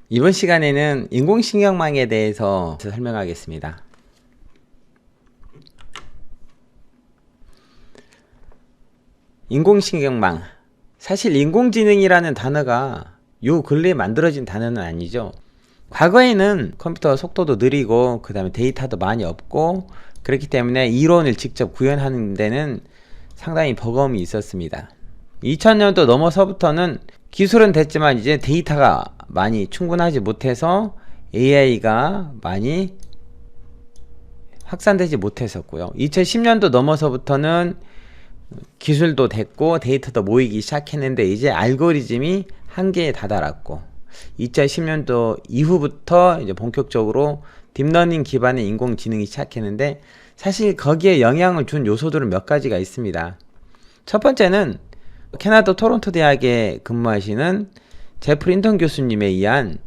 이번 시간에는 인공신경망에 대해서 설명하겠습니다. 인공신경망, 사실 인공지능이라는 단어가 요 근래에 만들어진 단어는 아니죠. 과거에는 컴퓨터 속도도 느리고 그 다음에 데이터도 많이 없고 그렇기 때문에 이론을 직접 구현하는 데는 상당히 버거움이 있었습니다. 2000년도 넘어서부터는 기술은 됐지만 이제 데이터가 많이 충분하지 못해서 AI가 많이 확산되지 못했었고요. 2010년도 넘어서부터는 기술도 됐고 데이터도 모이기 시작했는데 이제 알고리즘이 한계에 다다랐고 2010년도 이후부터 이제 본격적으로 딥러닝 기반의 인공지능이 시작했는데 사실 거기에 영향을 준 요소들은 몇 가지가 있습니다. 첫 번째는 캐나다 토론토 대학에 근무하시는 제프리 힌턴 교수님에 의한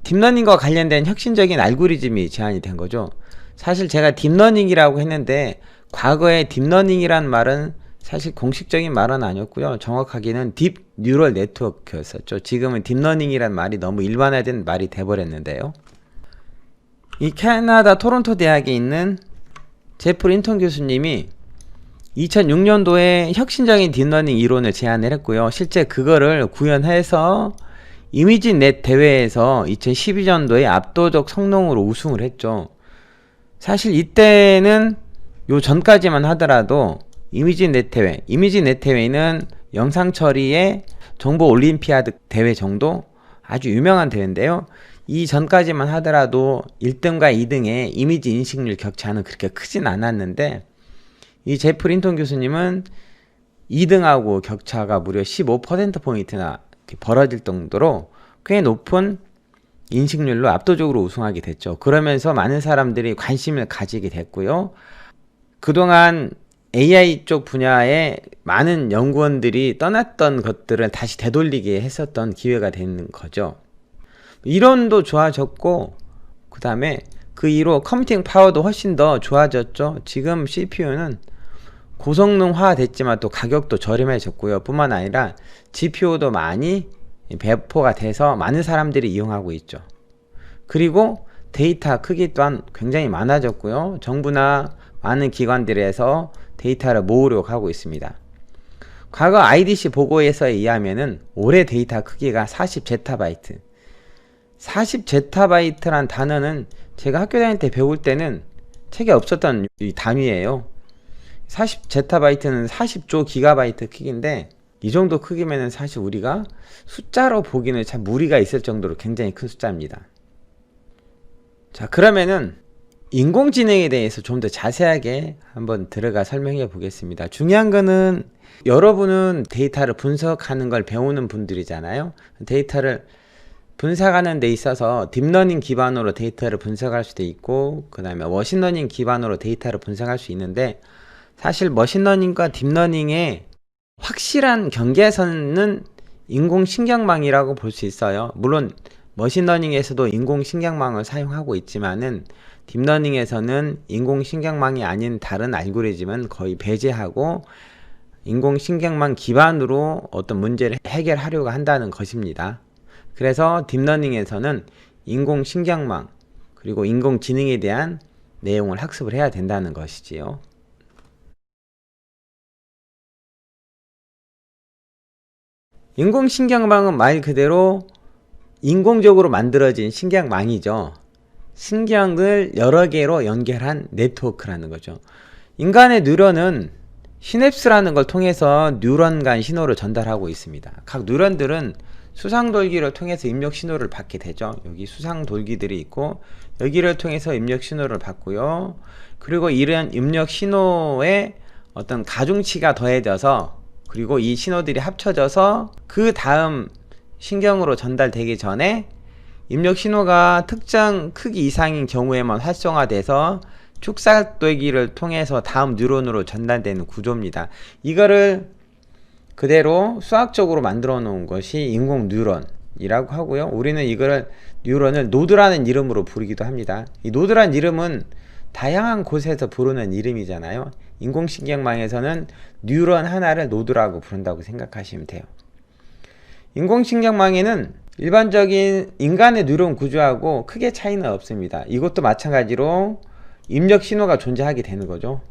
딥러닝과 관련된 혁신적인 알고리즘이 제안이 된 거죠. 사실 제가 딥러닝이라고 했는데 과거에 딥러닝이란 말은 사실 공식적인 말은 아니었고요. 정확하게는 딥 뉴럴 네트워크였었죠. 지금은 딥러닝이란 말이 너무 일반화된 말이 돼버렸는데요. 이 캐나다 토론토 대학에 있는 제프리 힌턴 교수님이 2006년도에 혁신적인 딥러닝 이론을 제안을 했고요. 실제 그거를 구현해서 이미지넷 대회에서 2012년도에 압도적 성능으로 우승을 했죠. 사실 이때는 요 전까지만 하더라도 이미지넷 대회는 영상 처리의 정보 올림피아드 대회 정도 아주 유명한 대회인데요. 이 전까지만 하더라도 1등과 2등의 이미지 인식률 격차는 그렇게 크진 않았는데 이 제프리 힌턴 교수님은 2등하고 격차가 무려 15%포인트나 벌어질 정도로 꽤 높은 인식률로 압도적으로 우승하게 됐죠. 그러면서 많은 사람들이 관심을 가지게 됐고요. 그동안 AI 쪽 분야에 많은 연구원들이 떠났던 것들을 다시 되돌리게 했었던 기회가 되는 거죠. 이론도 좋아졌고 그 다음에 그 이후로 컴퓨팅 파워도 훨씬 더 좋아졌죠. 지금 CPU는 고성능화 됐지만 또 가격도 저렴해졌고요. 뿐만 아니라 GPU도 많이 배포가 돼서 많은 사람들이 이용하고 있죠. 그리고 데이터 크기 또한 굉장히 많아졌고요. 정부나 많은 기관들에서 데이터를 모으려고 하고 있습니다. 과거 IDC 보고에서 의하면은 올해 데이터 크기가 40제타바이트. 40제타바이트란 단어는 제가 학교 다닐 때 배울 때는 책에 없었던 단위예요. 40제타바이트는 40조 기가바이트 크기인데 이 정도 크기면은 사실 우리가 숫자로 보기는 참 무리가 있을 정도로 굉장히 큰 숫자입니다. 자, 그러면은 인공지능에 대해서 좀 더 자세하게 한번 들어가 설명해 보겠습니다. 중요한 거는 여러분은 데이터를 분석하는 걸 배우는 분들이잖아요. 데이터를 분석하는 데 있어서 딥러닝 기반으로 데이터를 분석할 수도 있고 그 다음에 머신러닝 기반으로 데이터를 분석할 수 있는데 사실 머신러닝과 딥러닝의 확실한 경계선은 인공신경망이라고 볼 수 있어요. 물론 머신러닝에서도 인공신경망을 사용하고 있지만은 딥러닝에서는 인공신경망이 아닌 다른 알고리즘은 거의 배제하고 인공신경망 기반으로 어떤 문제를 해결하려고 한다는 것입니다. 그래서 딥러닝에서는 인공신경망 그리고 인공지능에 대한 내용을 학습을 해야 된다는 것이지요. 인공신경망은 말 그대로 인공적으로 만들어진 신경망이죠. 신경을 여러 개로 연결한 네트워크라는 거죠. 인간의 뉴런은 시냅스라는 걸 통해서 뉴런 간 신호를 전달하고 있습니다. 각 뉴런들은 수상돌기를 통해서 입력 신호를 받게 되죠. 여기 수상돌기들이 있고 여기를 통해서 입력 신호를 받고요. 그리고 이런 입력 신호에 어떤 가중치가 더해져서 그리고 이 신호들이 합쳐져서 그 다음 신경으로 전달되기 전에 입력 신호가 특정 크기 이상인 경우에만 활성화돼서 축삭되기를 통해서 다음 뉴런으로 전달되는 구조입니다. 이거를 그대로 수학적으로 만들어 놓은 것이 인공 뉴런이라고 하고요. 우리는 이거를 뉴런을 노드라는 이름으로 부르기도 합니다. 이 노드라는 이름은 다양한 곳에서 부르는 이름이잖아요. 인공신경망에서는 뉴런 하나를 노드라고 부른다고 생각하시면 돼요. 인공신경망에는 일반적인 인간의 뉴런 구조하고 크게 차이는 없습니다. 이것도 마찬가지로 입력 신호가 존재하게 되는 거죠.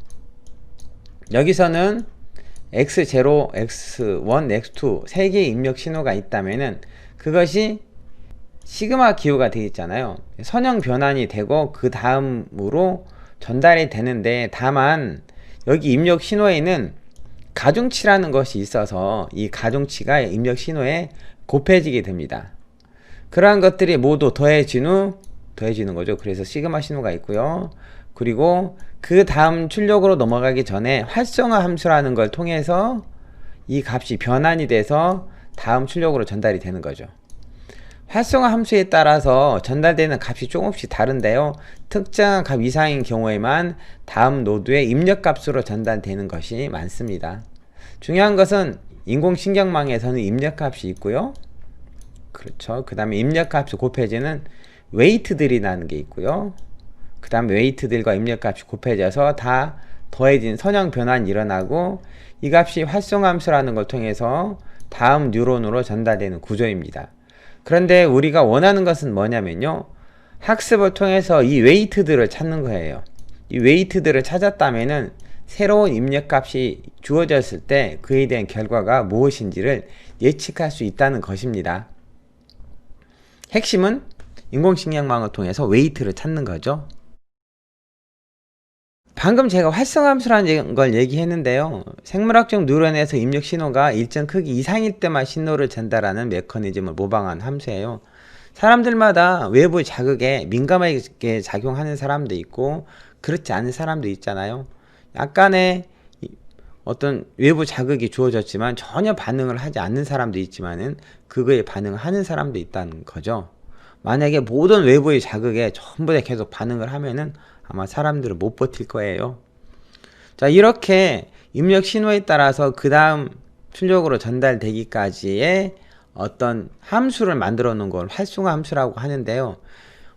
여기서는 X0, X1, X2 세 개의 입력 신호가 있다면은 그것이 시그마 기호가 되어 있잖아요. 선형 변환이 되고 그 다음으로 전달이 되는데, 다만 여기 입력 신호에는 가중치라는 것이 있어서 이 가중치가 입력 신호에 곱해지게 됩니다. 그러한 것들이 모두 더해지는 거죠. 그래서 시그마 신호가 있고요. 그리고 그 다음 출력으로 넘어가기 전에 활성화 함수라는 걸 통해서 이 값이 변환이 돼서 다음 출력으로 전달이 되는 거죠. 활성화 함수에 따라서 전달되는 값이 조금씩 다른데요. 특정한 값 이상인 경우에만 다음 노드의 입력 값으로 전달되는 것이 많습니다. 중요한 것은 인공신경망에서는 입력 값이 있고요. 그렇죠. 그 다음에 입력 값이 곱해지는 웨이트들이라는 게 있고요. 그 다음 웨이트들과 입력 값이 곱해져서 다 더해진 선형 변환이 일어나고, 이 값이 활성화 함수라는 걸 통해서 다음 뉴런으로 전달되는 구조입니다. 그런데 우리가 원하는 것은 뭐냐면요, 학습을 통해서 이 웨이트들을 찾는 거예요. 이 웨이트들을 찾았다면은 새로운 입력 값이 주어졌을 때 그에 대한 결과가 무엇인지를 예측할 수 있다는 것입니다. 핵심은 인공신경망을 통해서 웨이트를 찾는 거죠. 방금 제가 활성함수라는 걸 얘기했는데요. 생물학적 뉴런에서 입력 신호가 일정 크기 이상일 때만 신호를 전달하는 메커니즘을 모방한 함수예요. 사람들마다 외부 자극에 민감하게 작용하는 사람도 있고 그렇지 않은 사람도 있잖아요. 약간의 어떤 외부 자극이 주어졌지만 전혀 반응을 하지 않는 사람도 있지만은 그거에 반응하는 사람도 있다는 거죠. 만약에 모든 외부의 자극에 전부 다 계속 반응을 하면은 아마 사람들은 못 버틸 거예요. 자, 이렇게 입력 신호에 따라서 그 다음 출력으로 전달되기까지의 어떤 함수를 만들어 놓은 걸 활성화 함수라고 하는데요.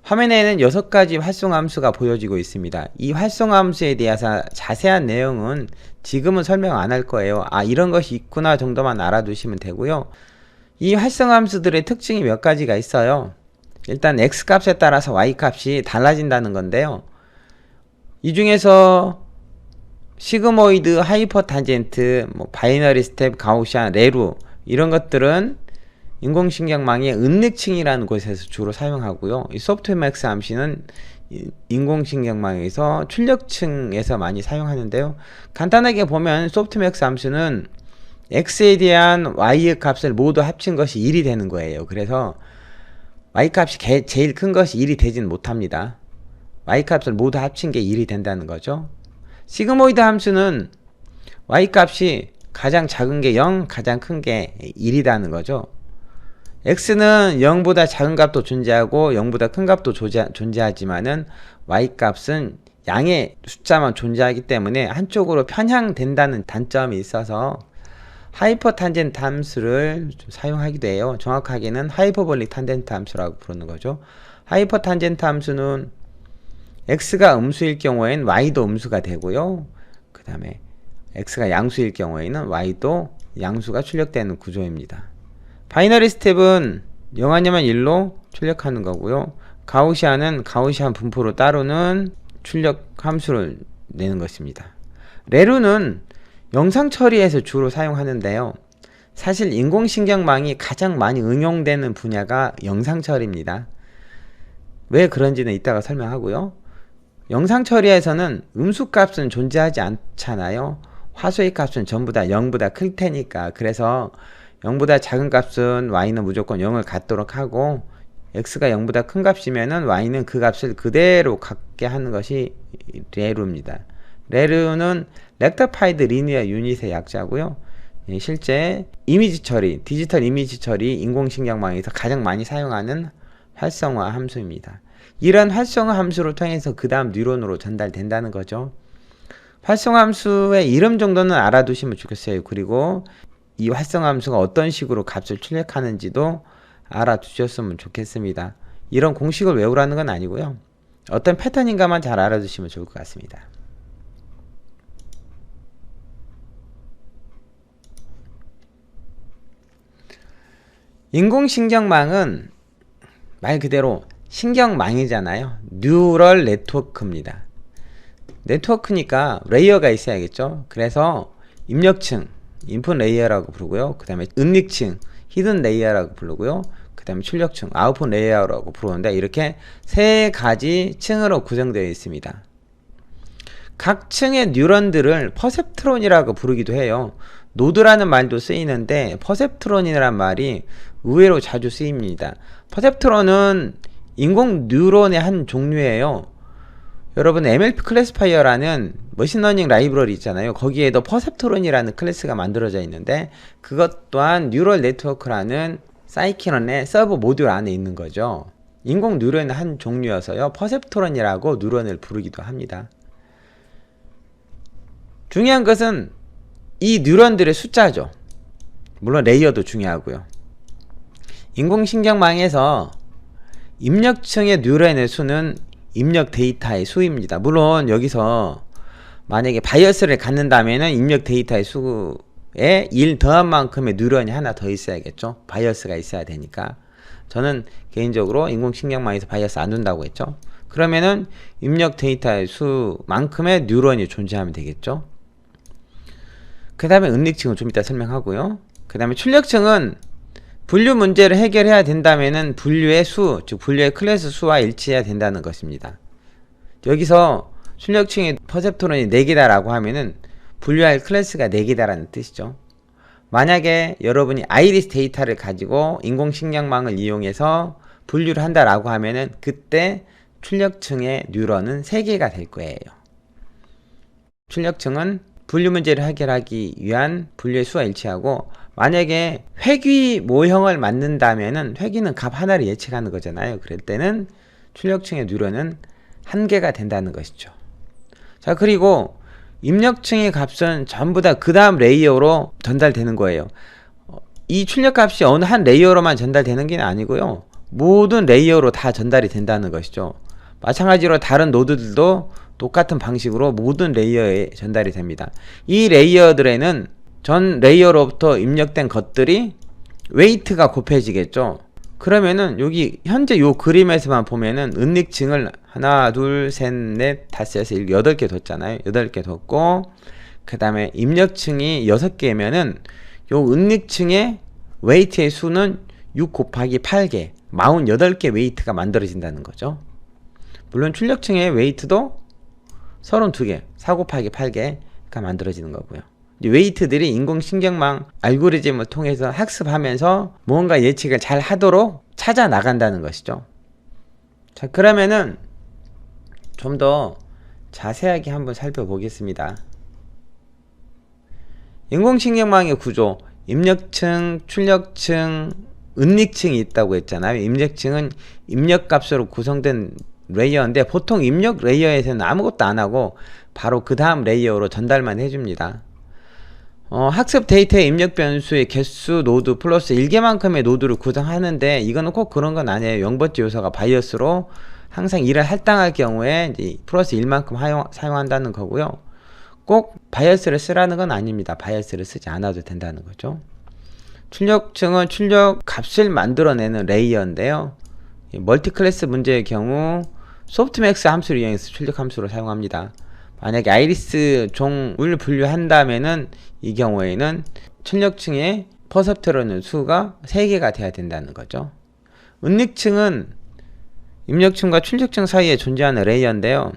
화면에는 6가지 활성화 함수가 보여지고 있습니다. 이 활성화 함수에 대해서 자세한 내용은 지금은 설명 안 할 거예요. 이런 것이 있구나 정도만 알아두시면 되고요. 이 활성화 함수들의 특징이 몇 가지가 있어요. 일단 X값에 따라서 Y값이 달라진다는 건데요. 이 중에서 시그모이드, 하이퍼탄젠트, 바이너리 스텝, 가우시안, 레루 이런 것들은 인공신경망의 은닉층이라는 곳에서 주로 사용하고요. 이 소프트맥스 함수는 인공신경망에서 출력층에서 많이 사용하는데요. 간단하게 보면 소프트맥스 함수는 X에 대한 Y의 값을 모두 합친 것이 1이 되는 거예요. 그래서 Y값이 제일 큰 것이 1이 되진 못합니다. Y값을 모두 합친 게 1이 된다는 거죠. 시그모이드 함수는 Y값이 가장 작은 게 0, 가장 큰 게 1이라는 거죠. X는 0보다 작은 값도 존재하고 0보다 큰 값도 존재하지만은 Y값은 양의 숫자만 존재하기 때문에 한쪽으로 편향된다는 단점이 있어서 하이퍼 탄젠트 함수를 좀 사용하기도 해요. 정확하게는 하이퍼볼릭 탄젠트 함수라고 부르는 거죠. 하이퍼 탄젠트 함수는 X가 음수일 경우에는 Y도 음수가 되고요. 그 다음에 X가 양수일 경우에는 Y도 양수가 출력되는 구조입니다. 바이너리 스텝은 0 아니면 1로 출력하는 거고요. 가우시안은 가우시안 분포로 따르는 출력 함수를 내는 것입니다. 레루는 영상 처리에서 주로 사용하는데요. 사실 인공신경망이 가장 많이 응용되는 분야가 영상 처리입니다. 왜 그런지는 이따가 설명하고요. 영상 처리에서는 음수 값은 존재하지 않잖아요. 화소의 값은 전부 다 0보다 클 테니까. 그래서 0보다 작은 값은 Y는 무조건 0을 갖도록 하고, X가 0보다 큰 값이면은 Y는 그 값을 그대로 갖게 하는 것이 레루입니다. 레루는 렉터파이드 리니어 유닛의 약자고요. 실제 이미지 처리, 디지털 이미지 처리, 인공신경망에서 가장 많이 사용하는 활성화 함수입니다. 이런 활성화 함수를 통해서 그 다음 뉴런으로 전달된다는 거죠. 활성화 함수의 이름 정도는 알아두시면 좋겠어요. 그리고 이 활성화 함수가 어떤 식으로 값을 출력하는지도 알아두셨으면 좋겠습니다. 이런 공식을 외우라는 건 아니고요. 어떤 패턴인가만 잘 알아두시면 좋을 것 같습니다. 인공신경망은 말 그대로 신경망이잖아요. 뉴럴 네트워크입니다. 네트워크니까 레이어가 있어야겠죠. 그래서 입력층, 인풋 레이어라고 부르고요. 그 다음에 은닉층, 히든 레이어라고 부르고요. 그 다음에 출력층, 아웃풋 레이어라고 부르는데 이렇게 세 가지 층으로 구성되어 있습니다. 각 층의 뉴런들을 퍼셉트론이라고 부르기도 해요. 노드라는 말도 쓰이는데 퍼셉트론이라는 말이 의외로 자주 쓰입니다. 퍼셉트론은 인공 뉴런의 한 종류예요. 여러분 MLP 클래시파이어라는 머신러닝 라이브러리 있잖아요. 거기에도 퍼셉트론이라는 클래스가 만들어져 있는데 그것 또한 뉴럴 네트워크라는 사이키런의 서브 모듈 안에 있는 거죠. 인공 뉴런의 한 종류여서요. 퍼셉트론이라고 뉴런을 부르기도 합니다. 중요한 것은 이 뉴런들의 숫자죠. 물론 레이어도 중요하고요. 인공신경망에서 입력층의 뉴런의 수는 입력 데이터의 수입니다. 물론 여기서 만약에 바이어스를 갖는다면 입력 데이터의 수에 1 더한 만큼의 뉴런이 하나 더 있어야겠죠. 바이어스가 있어야 되니까. 저는 개인적으로 인공신경망에서 바이어스 안 둔다고 했죠. 그러면은 입력 데이터의 수만큼의 뉴런이 존재하면 되겠죠. 그 다음에 은닉층은 좀 이따 설명하고요. 그 다음에 출력층은 분류 문제를 해결해야 된다면은 분류의 수, 즉 분류의 클래스 수와 일치해야 된다는 것입니다. 여기서 출력층의 퍼셉트론이 4개다 라고 하면은 분류할 클래스가 4개다 라는 뜻이죠. 만약에 여러분이 아이리스 데이터를 가지고 인공신경망을 이용해서 분류를 한다 라고 하면은 그때 출력층의 뉴런은 3개가 될 거예요. 출력층은 분류 문제를 해결하기 위한 분류의 수와 일치하고, 만약에 회귀 모형을 만든다면은 회귀는 값 하나를 예측하는 거잖아요. 그럴 때는 출력층의 뉴런은 1개가 된다는 것이죠. 자, 그리고 입력층의 값은 전부 다 그 다음 레이어로 전달되는 거예요. 이 출력값이 어느 한 레이어로만 전달되는 게 아니고요. 모든 레이어로 다 전달이 된다는 것이죠. 마찬가지로 다른 노드들도 똑같은 방식으로 모든 레이어에 전달이 됩니다. 이 레이어들에는 전 레이어로부터 입력된 것들이 웨이트가 곱해지겠죠. 그러면은 여기 현재 요 그림에서만 보면은 은닉층을 하나, 둘, 셋, 넷, 다섯, 여섯, 일곱, 8개 뒀잖아요. 8개 뒀고, 그 다음에 입력층이 6개면은 요 은닉층의 웨이트의 수는 6 곱하기 8개, 48개 웨이트가 만들어진다는 거죠. 물론 출력층의 웨이트도 32개, 4 곱하기 8개가 만들어지는 거고요. 웨이트들이 인공신경망 알고리즘을 통해서 학습하면서 뭔가 예측을 잘 하도록 찾아 나간다는 것이죠. 자, 그러면은 좀 더 자세하게 한번 살펴보겠습니다. 인공신경망의 구조, 입력층, 출력층, 은닉층이 있다고 했잖아요. 입력층은 입력값으로 구성된 레이어인데 보통 입력 레이어에서는 아무것도 안 하고 바로 그 다음 레이어로 전달만 해줍니다. 학습 데이터의 입력 변수의 개수 노드 플러스 1개만큼의 노드를 구성하는데 이거는 꼭 그런 건 아니에요. 0번째 요소가 바이어스로 항상 일을 할당할 경우에 이제 플러스 1만큼 사용한다는 거고요. 꼭 바이어스를 쓰라는 건 아닙니다. 바이어스를 쓰지 않아도 된다는 거죠. 출력층은 출력 값을 만들어내는 레이어인데요. 멀티클래스 문제의 경우 소프트맥스 함수를 이용해서 출력 함수를 사용합니다. 만약에 아이리스 종을 분류한다면은 이 경우에는 출력층의 퍼셉트론의 수가 3개가 돼야 된다는 거죠. 은닉층은 입력층과 출력층 사이에 존재하는 레이어인데요.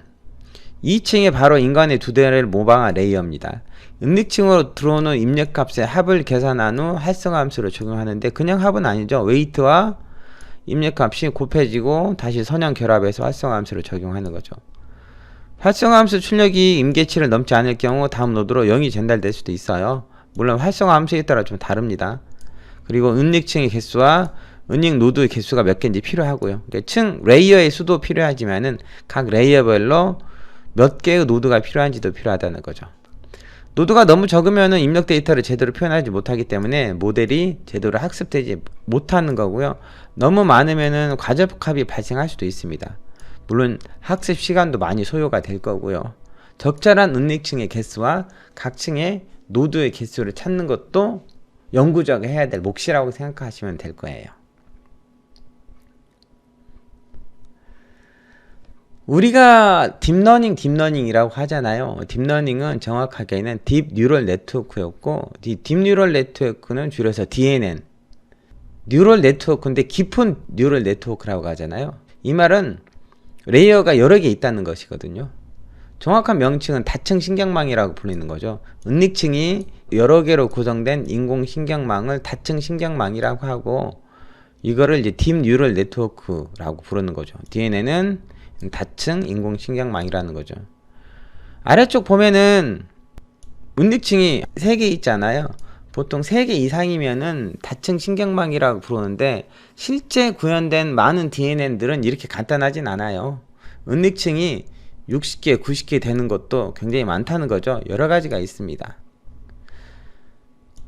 2층이 바로 인간의 2대를 모방한 레이어입니다. 은닉층으로 들어오는 입력값의 합을 계산한 후 활성화 함수를 적용하는데 그냥 합은 아니죠. 웨이트와 입력값이 곱해지고 다시 선형 결합해서 활성화 함수를 적용하는 거죠. 활성화 함수 출력이 임계치를 넘지 않을 경우 다음 노드로 0이 전달될 수도 있어요. 물론 활성화 함수에 따라 좀 다릅니다. 그리고 은닉층의 개수와 은닉 노드의 개수가 몇 개인지 필요하고요. 그러니까 층 레이어의 수도 필요하지만은 각 레이어별로 몇 개의 노드가 필요한지도 필요하다는 거죠. 노드가 너무 적으면은 입력 데이터를 제대로 표현하지 못하기 때문에 모델이 제대로 학습되지 못하는 거고요. 너무 많으면은 과접합이 발생할 수도 있습니다. 물론 학습 시간도 많이 소요가 될 거고요. 적절한 은닉층의 개수와 각 층의 노드의 개수를 찾는 것도 영구적으로 해야 될 몫이라고 생각하시면 될 거예요. 우리가 딥러닝이라고 하잖아요. 딥러닝은 정확하게는 딥 뉴럴 네트워크였고, 딥 뉴럴 네트워크는 줄여서 DNN. 뉴럴 네트워크인데 깊은 뉴럴 네트워크라고 하잖아요. 이 말은 레이어가 여러 개 있다는 것이거든요. 정확한 명칭은 다층 신경망이라고 불리는 거죠. 은닉층이 여러 개로 구성된 인공신경망을 다층 신경망이라고 하고, 이거를 이제 딥 뉴럴 네트워크라고 부르는 거죠. DNN은 다층 인공신경망이라는 거죠. 아래쪽 보면은 은닉층이 3개 있잖아요. 보통 3개 이상이면은 다층 신경망이라고 부르는데, 실제 구현된 많은 DNN들은 이렇게 간단하진 않아요. 은닉층이 60개, 90개 되는 것도 굉장히 많다는 거죠. 여러 가지가 있습니다.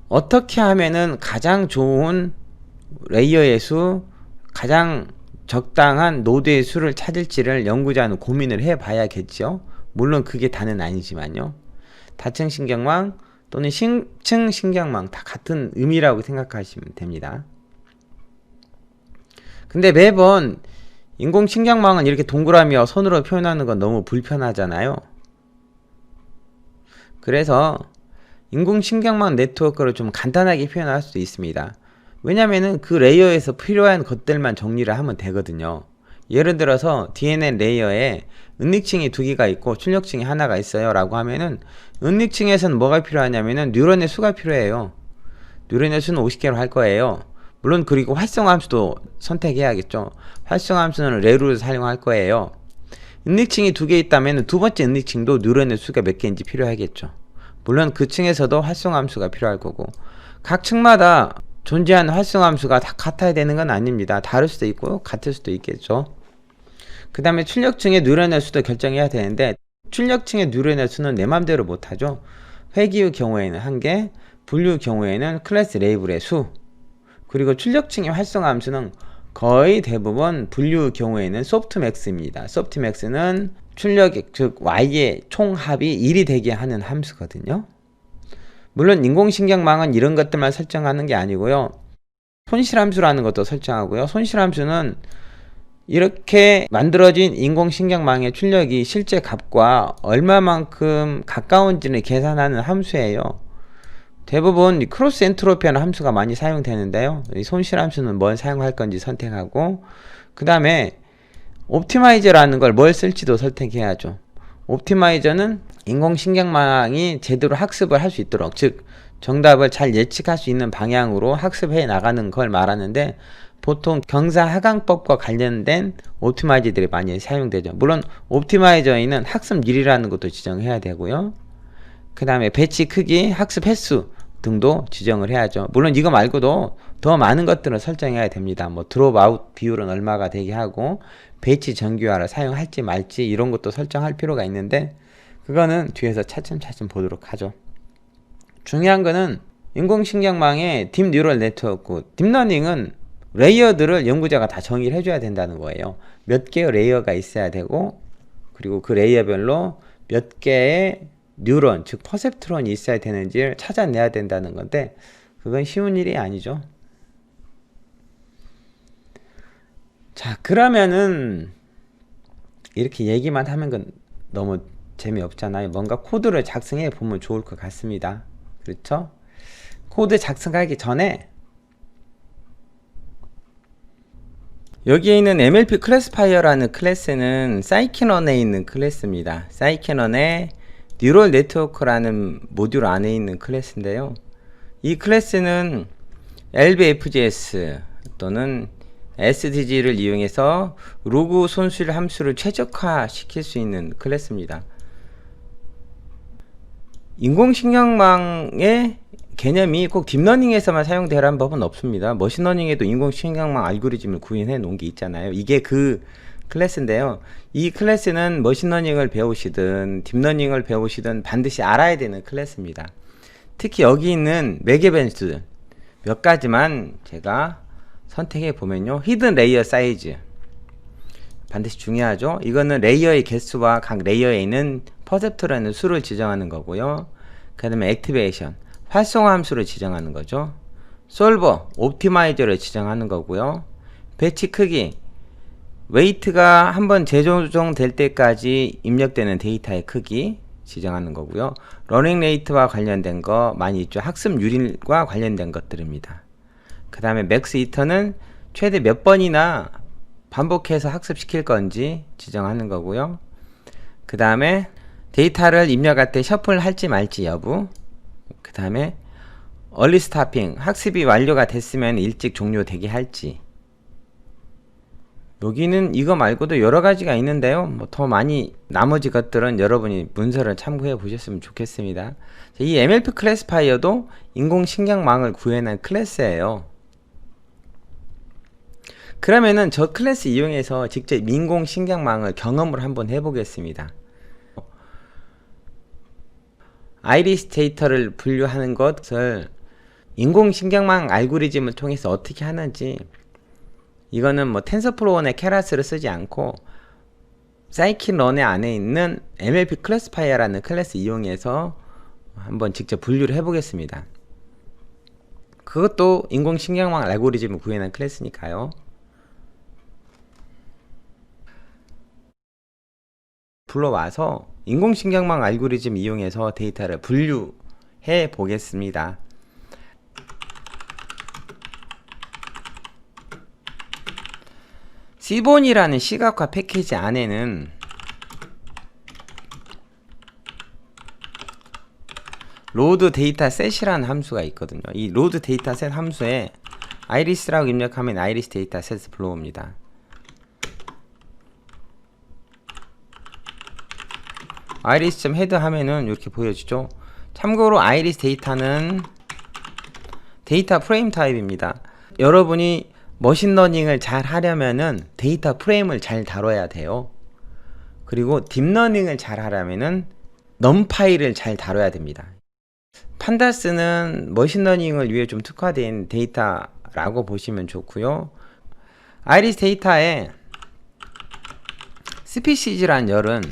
어떻게 하면은 가장 좋은 레이어의 수, 가장 적당한 노드의 수를 찾을지를 연구자는 고민을 해봐야겠죠. 물론 그게 다는 아니지만요. 다층 신경망 또는 심층 신경망 다 같은 의미라고 생각하시면 됩니다. 근데 매번 인공신경망은 이렇게 동그라미와 선으로 표현하는 건 너무 불편하잖아요. 그래서 인공신경망 네트워크를 좀 간단하게 표현할 수도 있습니다. 왜냐면은 그 레이어에서 필요한 것들만 정리를 하면 되거든요. 예를 들어서 DNN 레이어에 은닉층이 2개가 있고 출력층이 하나가 있어요 라고 하면은, 은닉층에서는 뭐가 필요하냐면은 뉴런의 수가 필요해요. 뉴런의 수는 50개로 할 거예요. 물론 그리고 활성화 함수도 선택해야겠죠. 활성화 함수는 레루를 사용할 거예요. 은닉층이 2개 있다면 두 번째 은닉층도 뉴런의 수가 몇 개인지 필요하겠죠. 물론 그 층에서도 활성화 함수가 필요할 거고, 각 층마다 존재하는 활성화 함수가 다 같아야 되는 건 아닙니다. 다를 수도 있고 같을 수도 있겠죠. 그 다음에 출력층의 뉴런의 수도 결정해야 되는데, 출력층의 뉴런의 수는 내 맘대로 못하죠. 회귀의 경우에는 1개, 분류의 경우에는 클래스 레이블의 수, 그리고 출력층의 활성화 함수는 거의 대부분 분류의 경우에는 소프트맥스입니다. 소프트맥스는 출력, 즉 Y의 총합이 1이 되게 하는 함수거든요. 물론 인공신경망은 이런 것들만 설정하는 게 아니고요. 손실함수라는 것도 설정하고요. 손실함수는 이렇게 만들어진 인공신경망의 출력이 실제 값과 얼마만큼 가까운지를 계산하는 함수예요. 대부분 크로스 엔트로피라는 함수가 많이 사용되는데요. 이 손실함수는 뭘 사용할 건지 선택하고, 그 다음에 옵티마이저라는 걸 뭘 쓸지도 선택해야죠. 옵티마이저는 인공신경망이 제대로 학습을 할 수 있도록, 즉 정답을 잘 예측할 수 있는 방향으로 학습해 나가는 걸 말하는데, 보통 경사하강법과 관련된 옵티마이저들이 많이 사용되죠. 물론 옵티마이저에는 학습률이라는 것도 지정해야 되고요. 그 다음에 배치 크기, 학습 횟수 등도 지정을 해야죠. 물론 이거 말고도 더 많은 것들을 설정해야 됩니다. 뭐 드롭 아웃 비율은 얼마가 되게 하고, 배치 정규화를 사용할지 말지 이런 것도 설정할 필요가 있는데, 그거는 뒤에서 차츰차츰 보도록 하죠. 중요한 거는 인공신경망의 딥 뉴럴 네트워크, 딥러닝은 레이어들을 연구자가 다 정의를 해줘야 된다는 거예요. 몇 개의 레이어가 있어야 되고, 그리고 그 레이어별로 몇 개의 뉴런, 즉 퍼셉트론이 있어야 되는지를 찾아내야 된다는 건데, 그건 쉬운 일이 아니죠. 자, 그러면은 이렇게 얘기만 하면 건 너무 재미없잖아요. 뭔가 코드를 작성해 보면 좋을 것 같습니다. 그렇죠? 코드 작성하기 전에 여기에 있는 MLP 클래스파이어라는 클래스는 사이캐넌에 있는 클래스입니다. 사이캐넌의 뉴럴 네트워크라는 모듈 안에 있는 클래스인데요. 이 클래스는 LBFGS 또는 SDG를 이용해서 로그 손실 함수를 최적화 시킬 수 있는 클래스입니다. 인공신경망의 개념이 꼭 딥러닝에서만 사용되라는 법은 없습니다. 머신러닝에도 인공신경망 알고리즘을 구현해 놓은 게 있잖아요. 이게 그 클래스인데요. 이 클래스는 머신러닝을 배우시든 딥러닝을 배우시든 반드시 알아야 되는 클래스입니다. 특히 여기 있는 맥에벤스 몇 가지만 제가 선택해 보면요. 히든 레이어 사이즈 반드시 중요하죠. 이거는 레이어의 개수와 각 레이어에 있는 퍼셉트라는 수를 지정하는 거고요. 그 다음에 액티베이션 활성화 함수를 지정하는 거죠. 솔버, 옵티마이저를 지정하는 거고요. 배치 크기, 웨이트가 한번 재조정될 때까지 입력되는 데이터의 크기 지정하는 거고요. 러닝 레이트와 관련된 거 많이 있죠. 학습률과 관련된 것들입니다. 그 다음에 맥스 이터는 최대 몇 번이나 반복해서 학습시킬 건지 지정하는 거고요. 그 다음에 데이터를 입력할 때 셔플 할지 말지 여부, 그 다음에 얼리 스타핑, 학습이 완료가 됐으면 일찍 종료되게 할지. 여기는 이거 말고도 여러 가지가 있는데요. 뭐 더 많이 나머지 것들은 여러분이 문서를 참고해 보셨으면 좋겠습니다. 이 MLP 클래시파이어도 인공신경망을 구현한 클래스예요. 그러면은 저 클래스 이용해서 직접 인공신경망을 경험을 한번 해보겠습니다. 아이리스 데이터를 분류하는 것을 인공신경망 알고리즘을 통해서 어떻게 하는지, 이거는 뭐 텐서플로우나 케라스를 쓰지 않고 사이킷런의 안에 있는 MLP 클래시파이어라는 클래스 이용해서 한번 직접 분류를 해보겠습니다. 그것도 인공신경망 알고리즘을 구현한 클래스니까요. 불러와서 인공신경망 알고리즘 이용해서 데이터를 분류해 보겠습니다. 시본이라는 시각화 패키지 안에는 로드 데이터셋이라는 함수가 있거든요. 이 로드 데이터셋 함수에 아이리스라고 입력하면 아이리스 데이터셋을 불러옵니다. iris.head 하면은 이렇게 보여지죠. 참고로 아이리스 데이터는 데이터 프레임 타입입니다. 여러분이 머신러닝을 잘 하려면은 데이터 프레임을 잘 다뤄야 돼요. 그리고 딥러닝을 잘 하려면은 넘파이를 잘 다뤄야 됩니다. 판다스는 머신러닝을 위해 좀 특화된 데이터라고 보시면 좋고요. 아이리스 데이터에 스피시즈란 열은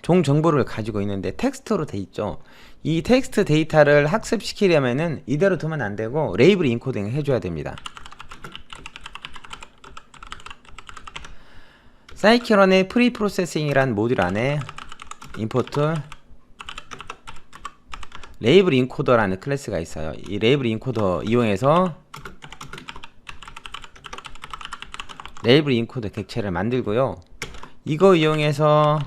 종 정보를 가지고 있는데 텍스트로 돼 있죠. 이 텍스트 데이터를 학습시키려면은 이대로 두면 안 되고 레이블 인코딩을 해줘야 됩니다. 사이키런의 프리 프로세싱이란 모듈 안에 임포트 레이블 인코더라는 클래스가 있어요. 이 레이블 인코더 이용해서 레이블 인코더 객체를 만들고요. 이거 이용해서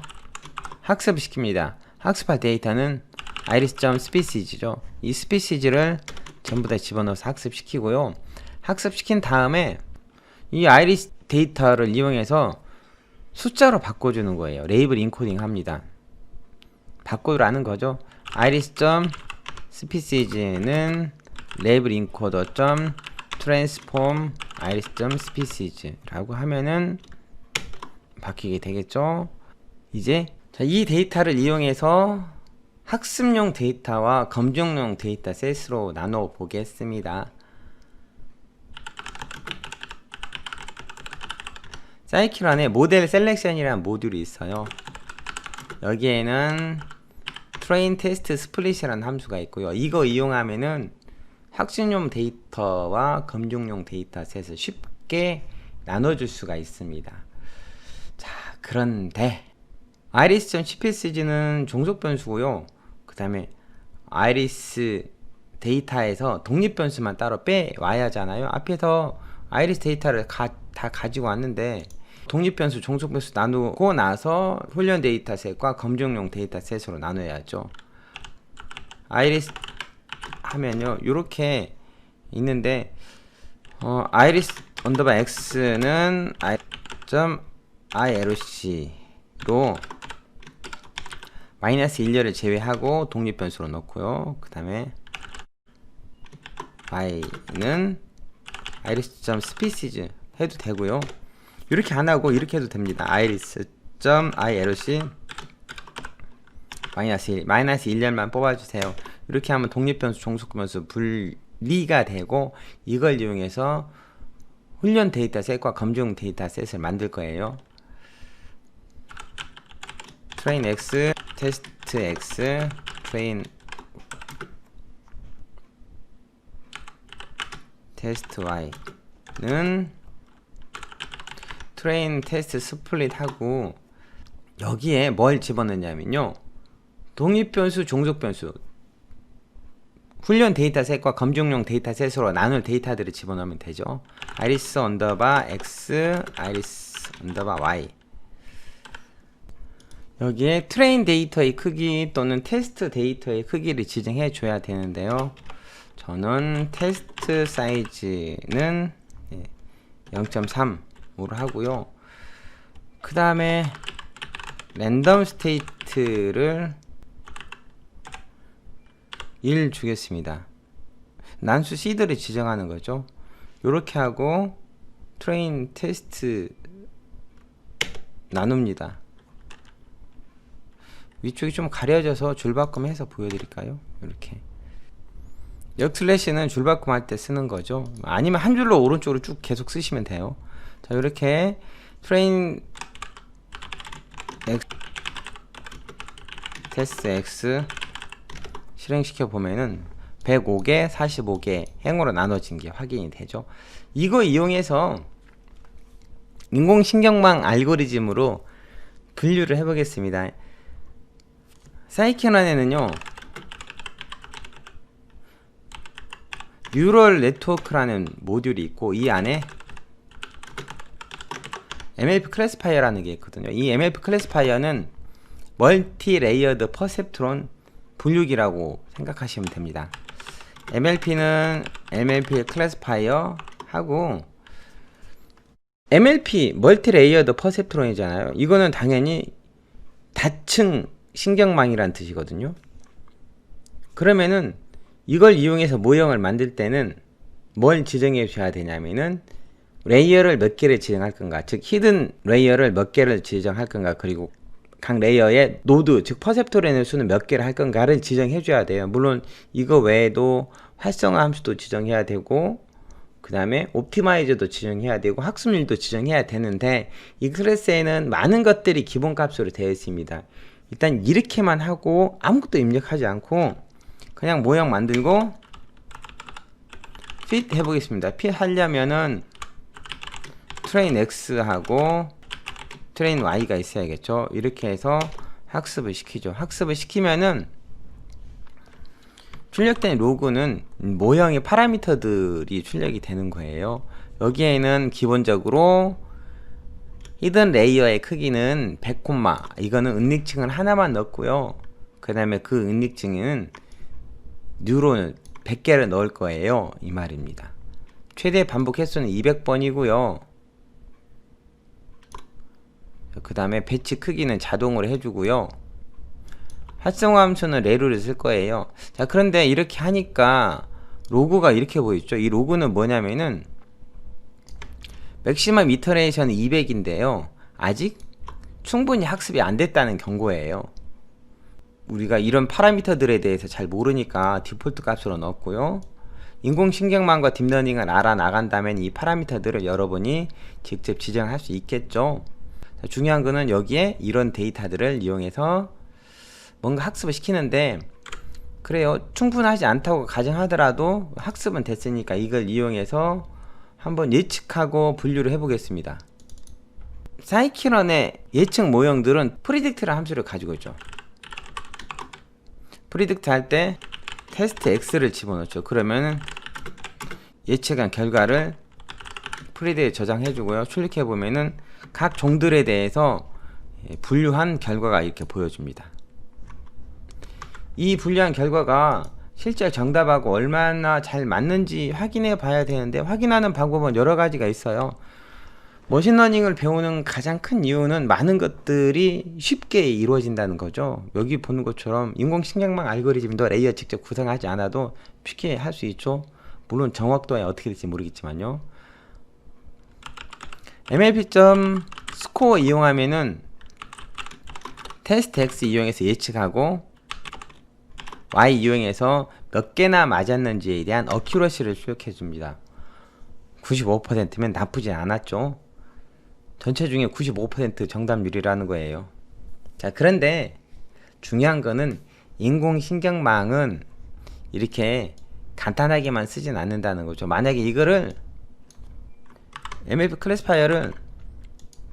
학습을 시킵니다. 학습할 데이터는 iris.species죠. 이 species를 전부 다 집어넣어서 학습시키고요. 학습시킨 다음에 이 iris 데이터를 이용해서 숫자로 바꿔주는 거예요. 레이블 인코딩 합니다. 바꾸라는 거죠. iris.species는 레이블 인코더 transform iris.species 라고 하면은 바뀌게 되겠죠. 이제 이 데이터를 이용해서 학습용 데이터와 검증용 데이터 셋으로 나눠 보겠습니다. 사이키런에 모델 셀렉션이라는 모듈이 있어요. 여기에는 트레인 테스트 스플릿이라는 함수가 있고요. 이거 이용하면은 학습용 데이터와 검증용 데이터 셋을 쉽게 나눠줄 수가 있습니다. 자, 그런데 iris.cps는 종속 변수고요. 그 다음에 iris 데이터에서 독립 변수만 따로 빼와야 하잖아요. 앞에서 iris 데이터를 다 가지고 왔는데 독립 변수, 종속 변수 나누고 나서 훈련 데이터셋과 검증용 데이터셋으로 나눠야죠. iris 하면요, 이렇게 있는데 iris 언더바 x는 i.irc로 마이너스 1열을 제외하고 독립 변수로 넣고요. 그 다음에 y는 iris.species 해도 되고요. 이렇게 안 하고 이렇게 해도 됩니다. iris.irc 마이너스 1열만 뽑아주세요. 이렇게 하면 독립 변수, 종속 변수 분리가 되고 이걸 이용해서 훈련 데이터셋과 검증 데이터셋을 만들 거예요. train x, test x, train 테스트 Y는 트레인 테스트 스플릿 하고 여기에 뭘 집어넣냐면요, 독립변수, 종속변수, 훈련 데이터셋과 검증용 데이터셋으로 나눌 데이터들을 집어넣으면 되죠. iris 언더바 x, iris 언더바 y. 여기에 트레인 데이터의 크기 또는 테스트 데이터의 크기를 지정해 줘야 되는데요, 저는 테스트 사이즈는 0.3으로 하고요. 그 다음에 랜덤 스테이트를 1 주겠습니다. 난수 시드를 지정하는 거죠. 요렇게 하고 트레인 테스트 나눕니다. 위쪽이 좀 가려져서 줄바꿈해서 보여드릴까요? 이렇게 역슬래시는 줄바꿈 할 때 쓰는 거죠. 아니면 한 줄로 오른쪽으로 쭉 계속 쓰시면 돼요. 자, 이렇게 트레인 테스트 X 실행시켜 보면은 105개, 45개 행으로 나눠진 게 확인이 되죠. 이거 이용해서 인공신경망 알고리즘으로 분류를 해 보겠습니다. 사이켄원에는요, 뉴럴 네트워크라는 모듈이 있고 이 안에 MLP 클래시파이어라는 게 있거든요. 이 MLP 클래시파이어는 멀티 레이어드 퍼셉트론 분류기라고 생각하시면 됩니다. MLP는 MLP 클래시파이어 하고, MLP 멀티 레이어드 퍼셉트론이잖아요. 이거는 당연히 다층 신경망이란 뜻이거든요. 그러면은 이걸 이용해서 모형을 만들 때는 뭘 지정해 줘야 되냐면은 레이어를 몇 개를 지정할 건가, 즉 히든 레이어를 몇 개를 지정할 건가, 그리고 각 레이어의 노드, 즉 퍼셉트론의 수는 몇 개를 할 건가를 지정해 줘야 돼요. 물론 이거 외에도 활성화 함수도 지정해야 되고, 그 다음에 옵티마이저도 지정해야 되고, 학습률도 지정해야 되는데 이 클래스에는 많은 것들이 기본값으로 되어 있습니다. 일단 이렇게만 하고 아무것도 입력하지 않고 그냥 모형 만들고 fit 해보겠습니다. fit 하려면은 트레인 X하고 트레인 Y가 있어야겠죠. 이렇게 해서 학습을 시키죠. 학습을 시키면은 출력된 로그는 모형의 파라미터들이 출력이 되는 거예요. 여기에는 기본적으로 히든 레이어의 크기는 100, 이거는 은닉층을 하나만 넣고요. 그 다음에 그 은닉층은 뉴런 100개를 넣을 거예요, 이 말입니다. 최대 반복 횟수는 200번이고요. 그 다음에 배치 크기는 자동으로 해주고요. 활성화 함수는 레루를 쓸 거예요. 자, 그런데 이렇게 하니까 로그가 이렇게 보이죠. 이 로그는 뭐냐면은 맥시멈 이터레이션 200인데요 아직 충분히 학습이 안 됐다는 경고예요. 우리가 이런 파라미터들에 대해서 잘 모르니까 디폴트 값으로 넣었고요. 인공신경망과 딥러닝을 알아나간다면 이 파라미터들을 여러분이 직접 지정할 수 있겠죠. 자, 중요한 거는 여기에 이런 데이터들을 이용해서 뭔가 학습을 시키는데, 그래요, 충분하지 않다고 가정하더라도 학습은 됐으니까 이걸 이용해서 한번 예측하고 분류를 해 보겠습니다. 사이키런의 예측 모형들은 프리딕트라는 함수를 가지고 있죠. 프리딕트 할 때 테스트 X를 집어넣죠. 그러면 예측한 결과를 프리드에 저장해 주고요. 출력해 보면은 각 종들에 대해서 분류한 결과가 이렇게 보여줍니다. 이 분류한 결과가 실제 정답하고 얼마나 잘 맞는지 확인해 봐야 되는데, 확인하는 방법은 여러 가지가 있어요. 머신러닝을 배우는 가장 큰 이유는 많은 것들이 쉽게 이루어진다는 거죠. 여기 보는 것처럼 인공신경망 알고리즘도 레이어 직접 구성하지 않아도 쉽게 할 수 있죠. 물론 정확도에 어떻게 될지 모르겠지만요. MLP.score 이용하면은 테스트 X 이용해서 예측하고 Y 이용해서 몇 개나 맞았는지에 대한 어큐러시를 출력해 줍니다. 95%면 나쁘지 않았죠. 전체 중에 95% 정답률이라는 거예요. 자, 그런데 중요한 거는 인공신경망은 이렇게 간단하게만 쓰진 않는다는 거죠. 만약에 이거를 MLP 클래시파이어를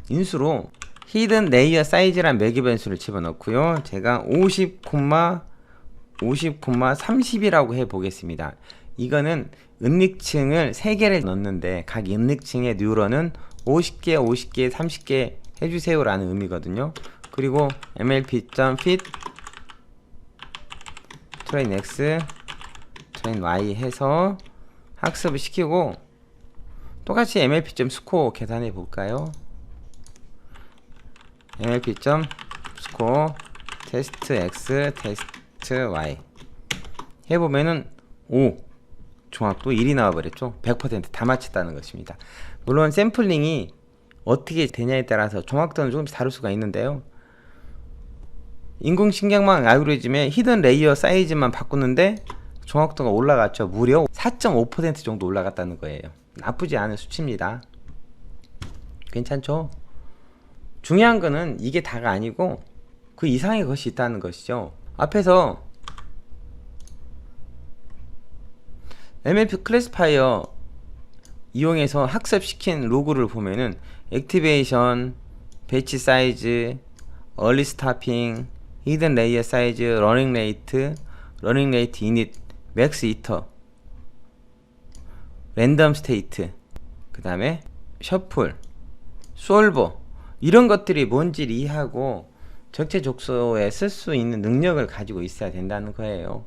인수로 히든 레이어 사이즈란 매개 변수를 집어넣고요. 제가 50,30이라고 해 보겠습니다. 이거는 은닉층을 3개를 넣는데 각 은닉층의 뉴런은 50개, 50개, 30개 해주세요 라는 의미거든요. 그리고 mlp.fit train x, train y 해서 학습을 시키고 똑같이 mlp.score 계산해 볼까요? mlp.score test x, test y 해보면은 5 정확도 1이 나와버렸죠. 100% 다 맞췄다는 것입니다. 물론 샘플링이 어떻게 되냐에 따라서 정확도는 조금씩 다를 수가 있는데요. 인공신경망 알고리즘의 히든 레이어 사이즈만 바꾸는데 정확도가 올라갔죠. 무려 4.5% 정도 올라갔다는 거예요. 나쁘지 않은 수치입니다. 괜찮죠? 중요한 거는 이게 다가 아니고 그 이상의 것이 있다는 것이죠. 앞에서 MLP 클래시파이어 이용해서 학습시킨 로그를 보면은 액티베이션, 배치 사이즈, 얼리 스타핑, 히든 레이어 사이즈, 러닝 레이트 이닛, 맥스 이터, 랜덤 스테이트, 그 다음에 셔플, 솔버 이런 것들이 뭔지를 이해하고 적재적소에 쓸 수 있는 능력을 가지고 있어야 된다는 거예요.